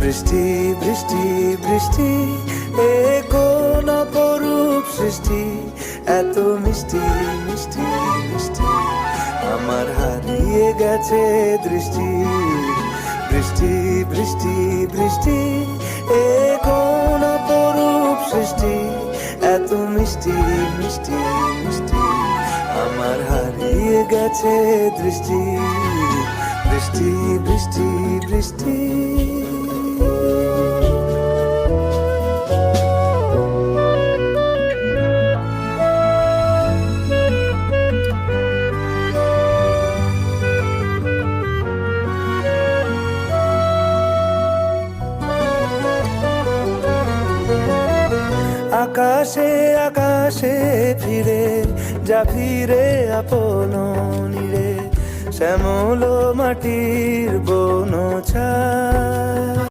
বৃষ্টি বৃষ্টি বৃষ্টি এ কোন অপরূপ সৃষ্টি, এত মিষ্টি মিষ্টি মিষ্টি আমার হারিয়ে গেছে দৃষ্টি। বৃষ্টি বৃষ্টি বৃষ্টি এ কোন অপরূপ সৃষ্টি, এত মিষ্টি মিষ্টি মিষ্টি আমার হারিয়ে গেছে দৃষ্টি। বৃষ্টি বৃষ্টি বৃষ্টি আকাশে আকাশে ফিরে যা ফিরে আপন নীড়ে, শ্যামল মাটির বন ছায়া।